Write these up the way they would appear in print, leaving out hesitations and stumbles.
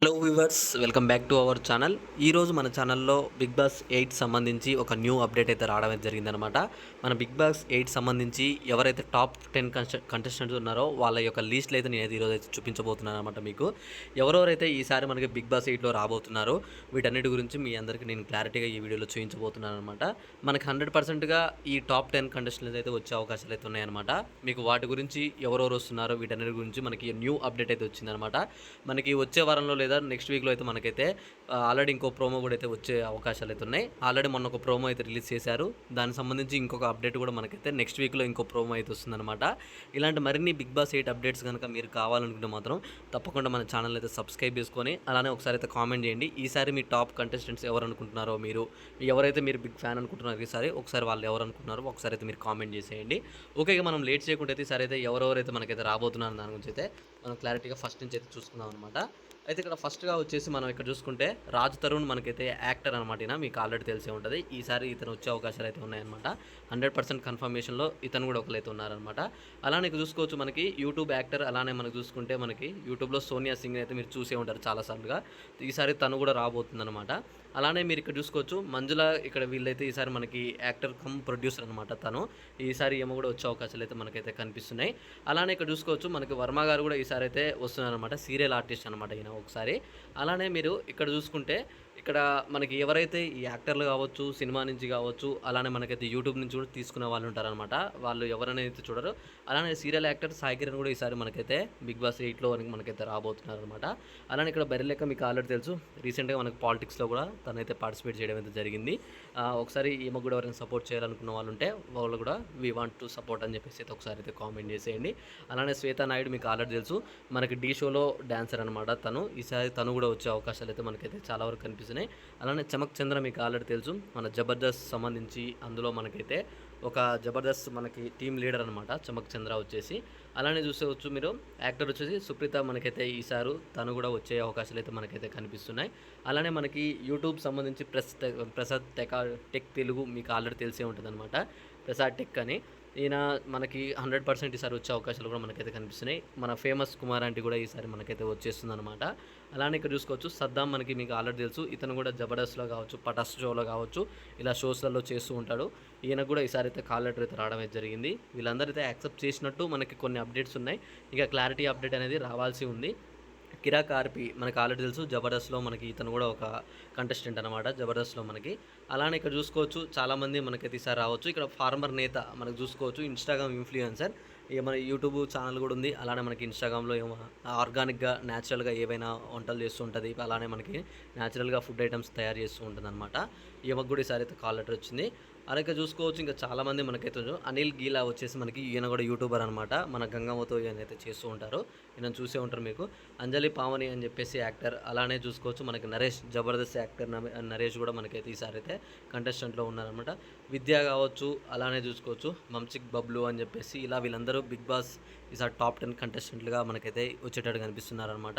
Hello viewers, welcome back to our channel. ఈరోజు మన ఛానల్లో బిగ్ బాస్ 8 సంబంధించి ఒక న్యూ అప్డేట్ అయితే రావడం అయితే జరిగిందనమాట. మన బిగ్ బాస్ 8 సంబంధించి ఎవరైతే టాప్ 10 కంటెస్టెంట్స్ ఉన్నారో వాళ్ళ యొక్క లిస్టులు అయితే నేనైతే ఈరోజు అయితే చూపించబోతున్నాను అనమాట మీకు. ఎవరెవరైతే ఈసారి మనకి బిగ్ బాస్ 8లో రాబోతున్నారో వీటన్నిటి గురించి మీ అందరికీ నేను క్లారిటీగా ఈ వీడియోలో చూపించబోతున్నాను అనమాట. మనకి 100%గా ఈ టాప్ 10 కంటెస్టెంట్స్ అయితే వచ్చే అవకాశాలు అయితే ఉన్నాయన్నమాట. మీకు వాటి గురించి ఎవరెవరు వస్తున్నారో వీటన్నిటి గురించి మనకి న్యూ అప్డేట్ అయితే వచ్చిందనమాట. మనకి వచ్చే వారంలో లేదా నెక్స్ట్ వీక్లో అయితే మనకైతే ఆల్రెడీ ఇంకో ప్రోమో కూడా అయితే వచ్చే అవకాశాలు అయితే ఉన్నాయి. ఆల్రెడీ మొన్న ఒక ప్రోమో అయితే రిలీజ్ చేశారు. దానికి సంబంధించి ఇంకొక అప్డేట్ కూడా మనకైతే నెక్స్ట్ వీక్లో ఇంకో ప్రోమో అయితే వస్తుందన్నమాట. ఇలాంటి మరిన్ని బిగ్ బాస్ 8 అప్డేట్స్ కనుక మీరు కావాలనుకుంటే మాత్రం తప్పకుండా మన ఛానల్ అయితే సబ్స్క్రైబ్ చేసుకొని అలానే ఒకసారి అయితే కామెంట్ చేయండి. ఈసారి మీ టాప్ కంటెస్టెంట్స్ ఎవరు అనుకుంటున్నారో ఎవరైతే మీరు బిగ్ ఫ్యాన్ అనుకుంటున్నారో ఈసారి ఒకసారి వాళ్ళు ఎవరు అనుకుంటున్నారో ఒకసారి అయితే మీరు కామెంట్ చేసేయండి. ఓకే, మనం లేట్ చేయకుండా అయితే ఈసారి అయితే ఎవరెవరైతే మనకైతే రాబోతున్నారో దాని గురించి అయితే మనం క్లారిటీగా ఫస్ట్ నుంచి అయితే చూసుకుందాం అనమాట. అయితే ఇక్కడ ఫస్ట్గా వచ్చేసి మనం ఇక్కడ చూసుకుంటే రాజ్ తరుణ్ మనకైతే యాక్టర్ అనమాట. మీకు ఆల్రెడీ తెలిసే ఉంటుంది. ఈసారి ఇతను వచ్చే అవకాశాలు అయితే ఉన్నాయన్నమాట. 100% కన్ఫర్మేషన్లో ఇతను కూడా ఒకరైతే ఉన్నారనమాట. అలానే ఇక్కడ చూసుకోవచ్చు మనకి యూట్యూబ్ యాక్టర్. అలానే మనకు చూసుకుంటే మనకి యూట్యూబ్లో సోనియా సింగ్ అయితే మీరు చూసే ఉంటారు చాలాసార్లుగా. ఈసారి తను కూడా రాబోతుందన్నమాట. అలానే మీరు ఇక్కడ చూసుకోవచ్చు మంజుల. ఇక్కడ వీళ్ళైతే ఈసారి మనకి యాక్టర్ కమ్ ప్రొడ్యూసర్ అనమాట. తను ఈసారి ఏమో కూడా వచ్చే అవకాశాలు అయితే మనకైతే కనిపిస్తున్నాయి. అలానే ఇక్కడ చూసుకోవచ్చు మనకి వర్మ గారు కూడా ఈసారి అయితే వస్తున్నారనమాట. సీరియల్ ఆర్టిస్ట్ అనమాట ఈయన ఒకసారి. అలానే మీరు ఇక్కడ చూసుకుంటే ఇక్కడ మనకి ఎవరైతే ఈ యాక్టర్లు కావచ్చు, సినిమా నుంచి కావచ్చు, అలానే మనకైతే యూట్యూబ్ నుంచి కూడా తీసుకునే వాళ్ళు ఉంటారనమాట. వాళ్ళు ఎవరైతే చూడరు. అలానే సీరియల్ యాక్టర్ సాయి కిరణ్ కూడా ఈసారి మనకైతే బిగ్ బాస్ 8లో మనకైతే రాబోతున్నారు అనమాట. అలానే ఇక్కడ బెర్రెలెక్క మీకు ఆల్రెడీ తెలుసు. రీసెంట్గా మనకి పాలిటిక్స్లో కూడా తనైతే పార్టిసిపేట్ చేయడం అయితే జరిగింది. ఒకసారి ఈమె కూడా ఎవరైనా సపోర్ట్ చేయాలనుకున్న వాళ్ళు ఉంటే వాళ్ళు కూడా వీ వాంట్ టు సపోర్ట్ అని చెప్పేసి అయితే ఒకసారి అయితే కామెంట్ చేసేయండి. అలానే శ్వేతా నాయుడు మీకు ఆల్రెడీ తెలుసు. మనకి డీ షోలో డాన్సర్ అనమాట తను. ఈసారి తను కూడా వచ్చే అవకాశాలు అయితే మనకైతే చాలా వరకు కనిపిస్తున్నాయి. అలానే చమక్ చంద్ర మీకు ఆల్రెడీ తెలుసు. మన జబర్దస్త్ సంబంధించి అందులో మనకైతే ఒక జబర్దస్త్ మనకి టీమ్ లీడర్ అనమాట చమక్ చంద్ర వచ్చేసి. అలానే చూసేవచ్చు మీరు యాక్టర్ వచ్చేసి సుప్రీత మనకైతే ఈసారి తను కూడా వచ్చే అవకాశాలు అయితే మనకైతే కనిపిస్తున్నాయి. అలానే మనకి యూట్యూబ్ సంబంధించి ప్రసాద్ టెక్ తెలుగు మీకు ఆల్రెడీ తెలిసే ఉంటుంది అనమాట. ప్రసాద్ టెక్ అని ఈయన మనకి 100% ఈసారి వచ్చే అవకాశాలు కూడా మనకైతే కనిపిస్తున్నాయి. మన ఫేమస్ కుమార్ ఆంటీ కూడా ఈసారి మనకైతే వచ్చేస్తుంది అనమాట. అలానే ఇక్కడ చూసుకోవచ్చు సద్దాం మీకు ఆల్రెడీ తెలుసు. ఇతను కూడా జబర్దస్త్లో కావచ్చు, పటాస్ షోలో కావచ్చు, ఇలా షోస్లలో చేస్తూ ఉంటాడు. ఈయన కూడా ఈసారి అయితే కాల్ లెటర్ అయితే రావడం అయితే జరిగింది. వీళ్ళందరూ అయితే యాక్సెప్ట్ చేసినట్టు మనకి కొన్ని అప్డేట్స్ ఉన్నాయి. ఇక క్లారిటీ అప్డేట్ అనేది రావాల్సి ఉంది. కిరాక్ ఆర్పి మనకు ఆల్రెడీ తెలుసు. జబర్దస్త్లో మనకి ఇతను కూడా ఒక కంటెస్టెంట్ అనమాట జబర్దస్త్లో మనకి. అలానే ఇక్కడ చూసుకోవచ్చు చాలామంది మనకైతే ఈసారి రావచ్చు. ఇక్కడ ఫార్మర్ నేత మనకు చూసుకోవచ్చు. Instagram influencer. ఇక మన యూట్యూబ్ ఛానల్ కూడా ఉంది. అలానే మనకి ఇన్స్టాగ్రామ్లో ఏమో ఆర్గానిక్గా న్యాచురల్గా ఏవైనా వంటలు చేస్తూ ఉంటుంది. అలానే మనకి న్యాచురల్గా ఫుడ్ ఐటమ్స్ తయారు చేస్తూ ఉంటుంది అనమాట. ఈమెకు కూడా ఈసారి అయితే కాల్ లెటర్ వచ్చింది. అలాగే చూసుకోవచ్చు ఇంకా చాలామంది మనకైతే అనిల్ గీలా వచ్చేసి మనకి ఈయన కూడా యూట్యూబర్ అనమాట. మన గంగమ్మతో ఈయన అయితే చేస్తూ ఉంటారు. ఈయన చూసే ఉంటారు మీకు. అంజలి పావని అని చెప్పేసి యాక్టర్. అలానే చూసుకోవచ్చు మనకి నరేష్ జబర్దస్త్ యాక్టర్ నరేష్ కూడా మనకైతే ఈసారి అయితే కంటెస్టెంట్లో ఉన్నారనమాట. విద్య కావచ్చు. అలానే చూసుకోవచ్చు మంచిక్ బబ్లు అని చెప్పేసి ఇలా వీళ్ళందరూ బిగ్ బాస్ ఈసారి టాప్ 10 కంటెస్టెంట్లుగా మనకైతే వచ్చేటట్టు కనిపిస్తున్నారనమాట.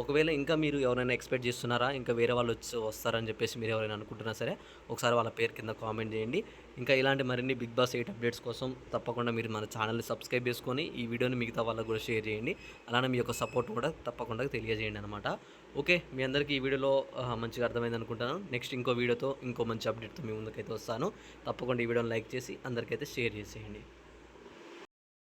ఒకవేళ ఇంకా మీరు ఎవరైనా ఎక్స్పెక్ట్ చేస్తున్నారా, ఇంకా వేరే వాళ్ళు వస్తారని చెప్పేసి మీరు ఎవరైనా అనుకుంటున్నా సరే ఒకసారి వాళ్ళ పేరు కింద కామెంట్ చేయండి. ఇంకా ఇలాంటి మరిన్ని బిగ్ బాస్ 8 అప్డేట్స్ కోసం తప్పకుండా మీరు మన ఛానల్ని సబ్స్క్రైబ్ చేసుకొని ఈ వీడియోని మిగతా వాళ్ళకు కూడా షేర్ చేయండి. అలానే మీ యొక్క సపోర్ట్ కూడా తప్పకుండా తెలియజేయండి అనమాట. ఓకే, మీ అందరికీ ఈ వీడియోలో మంచిగా అర్థమైంది అనుకుంటాను. నెక్స్ట్ ఇంకో వీడియోతో ఇంకో మంచి అప్డేట్తో మీ ముందుకైతే వస్తాను. తప్పకుండా ఈ వీడియోని లైక్ చేసి అందరికైతే షేర్ చేసేయండి.